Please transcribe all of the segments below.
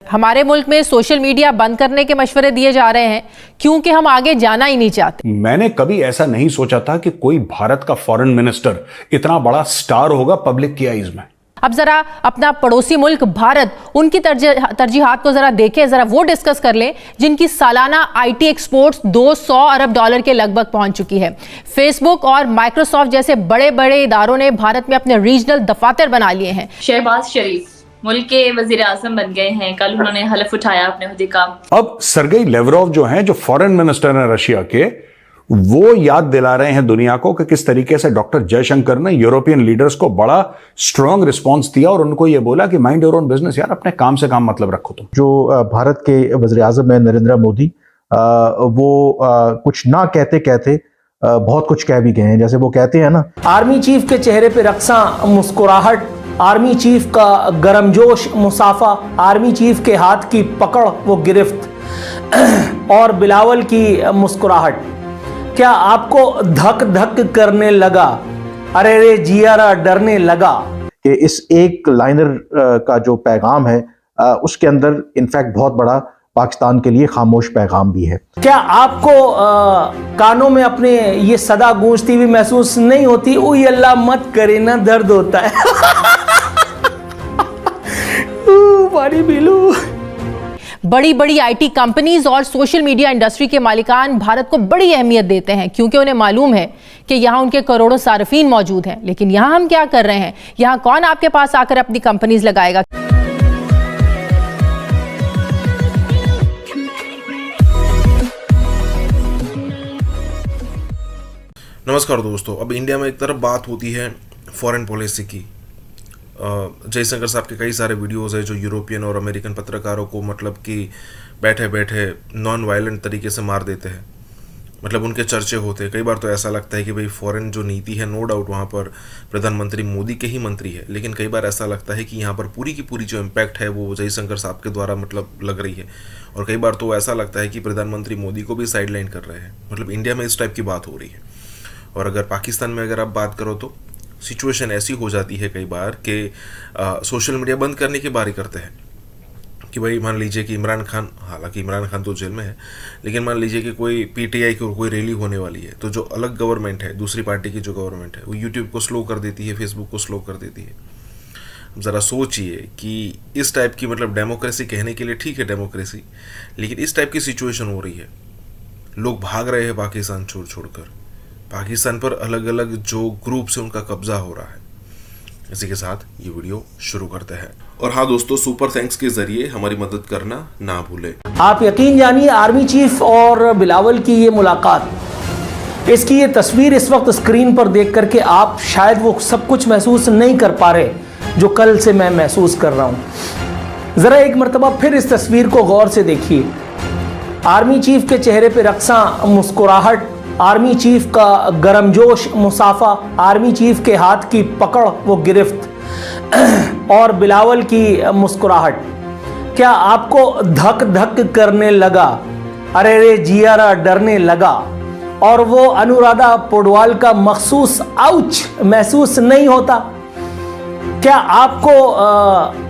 हमारे मुल्क में सोशल मीडिया बंद करने के मशवरे दिए जा रहे हैं क्योंकि हम आगे जाना ही नहीं चाहते। मैंने कभी ऐसा नहीं सोचा था कि कोई भारत का फॉरेन मिनिस्टर इतना बड़ा स्टार होगा पब्लिक की आईज में। अब जरा अपना पड़ोसी मुल्क भारत, उनकी तरजीहात को जरा देखें, जरा वो डिस्कस कर लें जिनकी सालाना आईटी एक्सपोर्ट्स 200 अरब डॉलर के लगभग पहुंच चुकी है। फेसबुक और माइक्रोसॉफ्ट जैसे बड़े बड़े इदारों ने भारत में अपने रीजनल दफातर बना लिए हैं। शहबाज शरीफ मुल्क के वजीर आजम बन गए हैं, कल उन्होंने हलफ उठाया अपने ओहदे का। अब सर्गेई लेवरोव जो हैं, जो फॉरेन मिनिस्टर हैं रशिया के, वो याद दिला रहे हैं दुनिया को कि किस तरीके से डॉक्टर जयशंकर ने यूरोपियन लीडर्स को बड़ा स्ट्रांग रिस्पांस दिया और उनको ये बोला कि माइंड योर ओन बिजनेस, यार अपने काम से काम मतलब रखो तुम। जो भारत के वजीर आजम है नरेंद्र मोदी, वो कुछ ना कहते कहते बहुत कुछ कह भी गए हैं। जैसे वो कहते हैं ना, आर्मी चीफ के चेहरे पे रक्सा मुस्कुराहट, आर्मी चीफ का गर्मजोश मुसाफा, आर्मी चीफ के हाथ की पकड़ वो गिरफ्त और बिलावल की मुस्कुराहट। क्या आपको धक धक करने लगा, अरे रे जियारा डरने लगा? कि इस एक लाइनर का जो पैगाम है उसके अंदर इनफैक्ट बहुत बड़ा पाकिस्तान के लिए खामोश पैगाम भी है। क्या आपको कानों में अपने ये सदा गूंजती हुई महसूस नहीं होती, ओए अल्लाह मत करे ना दर्द होता है? पानी पी लो। बड़ी बड़ी आईटी कंपनीज और सोशल मीडिया इंडस्ट्री के मालिकान भारत को बड़ी अहमियत देते हैं क्योंकि उन्हें मालूम है कि यहाँ उनके करोड़ों सार्फिन मौजूद हैं। लेकिन यहाँ हम क्या कर रहे हैं? यहाँ कौन आपके पास आकर अपनी कंपनीज लगाएगा? नमस्कार दोस्तों। अब इंडिया में एक तरफ बात होती है फॉरेन पॉलिसी की। जयशंकर साहब के कई सारे वीडियोस है जो यूरोपियन और अमेरिकन पत्रकारों को मतलब कि बैठे बैठे नॉन वायलेंट तरीके से मार देते हैं, मतलब उनके चर्चे होते हैं। कई बार तो ऐसा लगता है कि भाई फॉरेन जो नीति है, नो डाउट वहाँ पर प्रधानमंत्री मोदी के ही मंत्री है, लेकिन कई बार ऐसा लगता है कि यहाँ पर पूरी की पूरी जो इम्पैक्ट है वो जयशंकर साहब के द्वारा मतलब लग रही है। और कई बार तो ऐसा लगता है कि प्रधानमंत्री मोदी को भी साइडलाइन कर रहे हैं। मतलब इंडिया में इस टाइप की बात हो रही है। और अगर पाकिस्तान में अगर आप बात करो तो सिचुएशन ऐसी हो जाती है कई बार कि सोशल मीडिया बंद करने की बारी करते हैं कि भाई मान लीजिए कि इमरान खान, हालांकि इमरान खान तो जेल में है, लेकिन मान लीजिए कि कोई पीटीआई की कोई रैली होने वाली है, तो जो अलग गवर्नमेंट है, दूसरी पार्टी की जो गवर्नमेंट है, वो यूट्यूब को स्लो कर देती है, फेसबुक को स्लो कर देती है। ज़रा सोचिए कि इस टाइप की मतलब डेमोक्रेसी कहने के लिए ठीक है डेमोक्रेसी, लेकिन इस टाइप की सिचुएशन हो रही है। लोग भाग रहे हैं पाकिस्तान छोड़ छोड़कर। पाकिस्तान पर अलग अलग जो ग्रुप से उनका कब्जा हो रहा है। इसी के साथ ये वीडियो शुरू करते हैं। और हाँ दोस्तों, सुपर थैंक्स के जरिए हमारी मदद करना ना भूलें। आप यकीन जानिए, आर्मी चीफ और बिलावल की ये मुलाकात, इसकी ये तस्वीर इस वक्त स्क्रीन पर देख करके आप शायद वो सब कुछ महसूस नहीं कर पा रहे जो कल से मैं महसूस कर रहा हूं। जरा एक मरतबा फिर इस तस्वीर को गौर से देखिए। आर्मी चीफ के चेहरे पे रक्सा मुस्कुराहट, आर्मी चीफ का गर्मजोश मुसाफा, आर्मी चीफ के हाथ की पकड़ वो गिरफ्त और बिलावल की मुस्कुराहट। क्या आपको धक धक करने लगा, अरे रे जियारा डरने लगा? और वो अनुराधा पौडवाल का मखसूस आउच महसूस नहीं होता? क्या आपको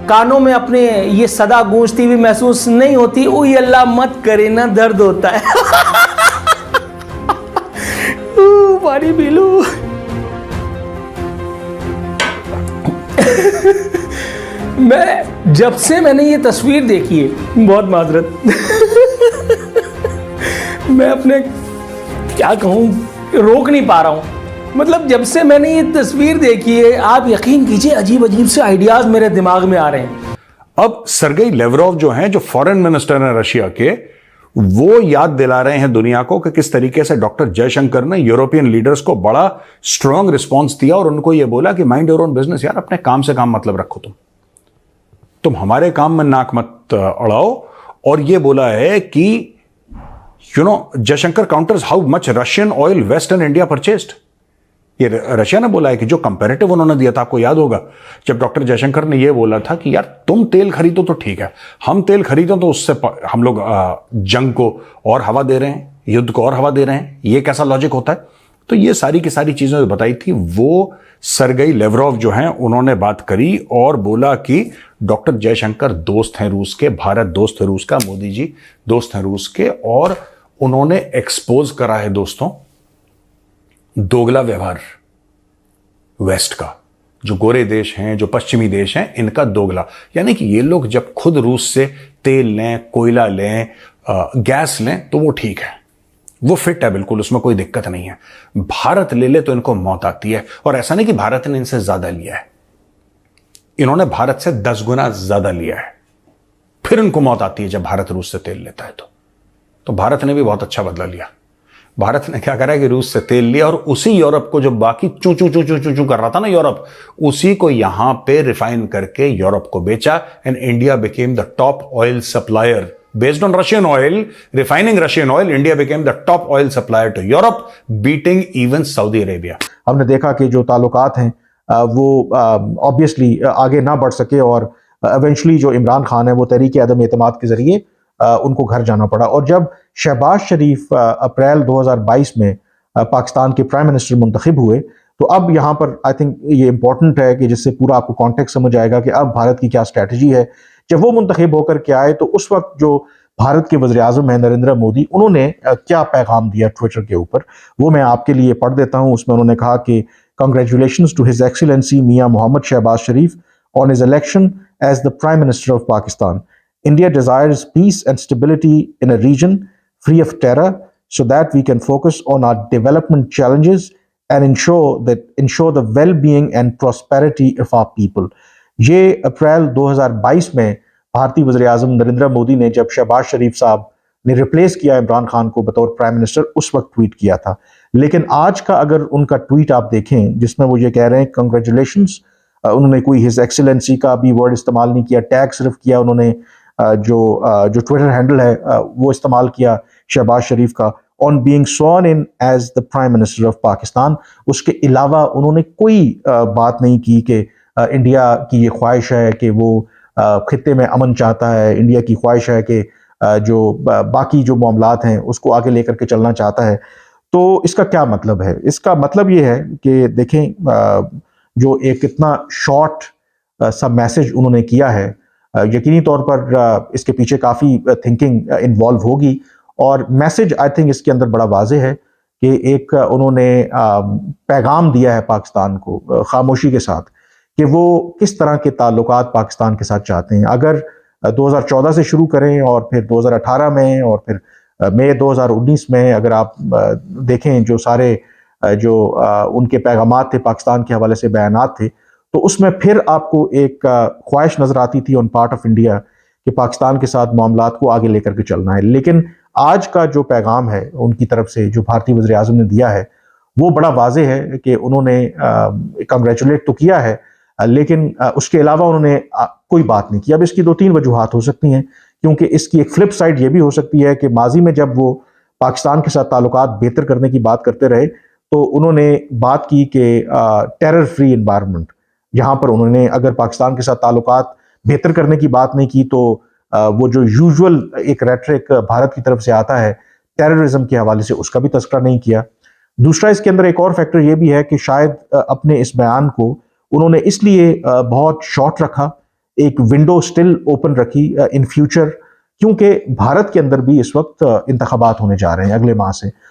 कानों में अपने ये सदा गूंजती हुई महसूस नहीं होती, ओए अल्लाह मत करे ना दर्द होता है? पानी पी लो। जब से मैंने ये तस्वीर देखी है, बहुत माजरत, मैं अपने क्या कहूँ, रोक नहीं पा रहा हूँ। मतलब जब से मैंने ये तस्वीर देखी है, आप यकीन कीजिए अजीब अजीब से आइडियाज मेरे दिमाग में आ रहे हैं। अब सर्गेई लेवरोव जो हैं, जो फॉरेन मिनिस्टर हैं रशिया के, वो याद दिला रहे हैं दुनिया को कि किस तरीके से डॉक्टर जयशंकर ने यूरोपियन लीडर्स को बड़ा स्ट्रांग रिस्पांस दिया और उनको ये बोला कि माइंड योर ओन बिजनेस, यार अपने काम से काम मतलब रखो तुम हमारे काम में नाक मत अड़ाओ। और ये बोला है कि Jaishankar counters how much Russian oil western India purchased. ये रशिया ने बोला है कि जो कंपैरेटिव उन्होंने दिया था, आपको याद होगा जब डॉक्टर जयशंकर ने ये बोला था कि यार तुम तेल खरीदो तो ठीक है, हम तेल खरीदो तो उससे हम लोग जंग को और हवा दे रहे हैं, युद्ध को और हवा दे रहे हैं। ये कैसा लॉजिक होता है? तो ये सारी की सारी चीजें जो बताई थी वो सरगई लेवरोव जो हैं उन्होंने बात करी और बोला कि डॉक्टर जयशंकर दोस्त हैं रूस के, भारत दोस्त है रूस का, मोदी जी दोस्त हैं रूस के, और उन्होंने एक्सपोज करा है दोस्तों दोगला व्यवहार वेस्ट का, जो गोरे देश हैं, जो पश्चिमी देश हैं, इनका दोगला। यानी कि ये लोग जब खुद रूस से तेल लें, कोयला लें, गैस लें तो वो ठीक है, वो फिट है बिल्कुल, उसमें कोई दिक्कत नहीं है। भारत ले ले तो इनको मौत आती है। और ऐसा नहीं कि भारत ने इनसे ज्यादा लिया है, इन्होंने भारत से 10 गुना ज्यादा लिया है, फिर इनको मौत आती है जब भारत रूस से तेल लेता है। तो भारत ने भी बहुत अच्छा बदला लिया। भारत ने क्या करा कि रूस से तेल लिया और उसी यूरोप को, जो बाकी चू चू चू चू चू चू कर रहा था ना यूरोप, उसी को यहां पे रिफाइन करके यूरोप को बेचा। And India became the top oil supplier based on Russian oil, refining Russian oil. India became the top oil supplier to Europe, beating even Saudi Arabia. हमने देखा कि जो ताल्लुकात हैं वो ऑब्वियसली आगे ना बढ़ सके और इवेंचुअली जो इमरान खान है वो तहरीक अदम एतमाद के जरिए उनको घर जाना पड़ा। और जब शहबाज शरीफ अप्रैल 2022 में पाकिस्तान के प्राइम मिनिस्टर मुंतखब हुए, तो अब यहाँ पर आई थिंक ये इंपॉर्टेंट है कि जिससे पूरा आपको कॉन्टेक्स्ट समझ आएगा कि अब भारत की क्या स्ट्रैटेजी है। जब वो मुंतखब होकर के आए तो उस वक्त जो भारत के वज़ीर आज़म हैं नरेंद्र मोदी, उन्होंने क्या पैगाम दिया ट्विटर के ऊपर, वो मैं आपके लिए पढ़ देता हूँ। उसमें उन्होंने कहा कि congratulations to his excellency Mian Muhammad Shehbaz Sharif on his election as the prime minister of Pakistan. India desires peace and stability in a region free of terror so that we can focus on our development challenges and ensure the well-being and prosperity of our people. ये अप्रैल 2022 में भारतीय वज़ीर आज़म नरेंद्र मोदी ने जब शहबाज शरीफ साहब ने replace किया इमरान खान को बतौर प्राइम मिनिस्टर, उस वक्त ट्वीट किया था। लेकिन आज का अगर उनका ट्वीट आप देखें जिसमें वो ये कह रहे हैं कंग्रेचुलेशंस, उन्होंने कोई हिज एक्सीलेंसी का भी वर्ड इस्तेमाल नहीं किया, टैग सिर्फ किया उन्होंने, जो ट्विटर हैंडल है वो इस्तेमाल किया शहबाज शरीफ का, on being sworn in as the prime minister of Pakistan. उसके अलावा उन्होंने कोई बात नहीं की कि इंडिया की ये ख्वाहिश है कि वो खित्ते में अमन चाहता है, इंडिया की ख्वाहिश है कि जो बाकी जो मामलात हैं उसको आगे लेकर के चलना चाहता है। तो इसका क्या मतलब है? इसका मतलब ये है कि देखें जो एक इतना शॉर्ट सा मैसेज उन्होंने किया है, यकीनी तौर पर इसके पीछे काफ़ी थिंकिंग इन्वॉल्व होगी। और मैसेज आई थिंक इसके अंदर बड़ा वाज़ेह है कि एक उन्होंने पैगाम दिया है पाकिस्तान को खामोशी के साथ कि वो किस तरह के ताल्लुकात पाकिस्तान के साथ चाहते हैं। अगर 2014 से शुरू करें और फिर 2018 में और फिर मई 2019 में अगर आप देखें जो सारे जो उनके पैगामात थे पाकिस्तान के हवाले से बयानात थे, तो उसमें फिर आपको एक ख्वाहिश नज़र आती थी ऑन पार्ट ऑफ इंडिया कि पाकिस्तान के साथ मामलात को आगे लेकर के चलना है। लेकिन आज का जो पैगाम है उनकी तरफ से जो भारतीय वज़ीर आज़म ने दिया है वो बड़ा वाज़ेह है कि उन्होंने कंग्रेचुलेट तो किया है, लेकिन उसके अलावा उन्होंने कोई बात नहीं की। अब इसकी 2-3 वजूहात हो सकती हैं, क्योंकि इसकी एक फ्लिप साइड ये भी हो सकती है कि माजी में जब वो पाकिस्तान के साथ ताल्लुकात बेहतर करने की बात करते रहे तो उन्होंने बात की कि टेरर फ्री एनवायरनमेंट, यहाँ पर उन्होंने अगर पाकिस्तान के साथ ताल्लुकात बेहतर करने की बात नहीं की तो वो जो यूजुअल एक रेटरिक भारत की तरफ से आता है टेररिज्म के हवाले से, उसका भी तस्करा नहीं किया। दूसरा इसके अंदर एक और फैक्टर ये भी है कि शायद अपने इस बयान को उन्होंने इसलिए बहुत शॉर्ट रखा, एक विंडो स्टिल ओपन रखी इन फ्यूचर, क्योंकि भारत के अंदर भी इस वक्त इंतखाबात होने जा रहे हैं अगले माह से।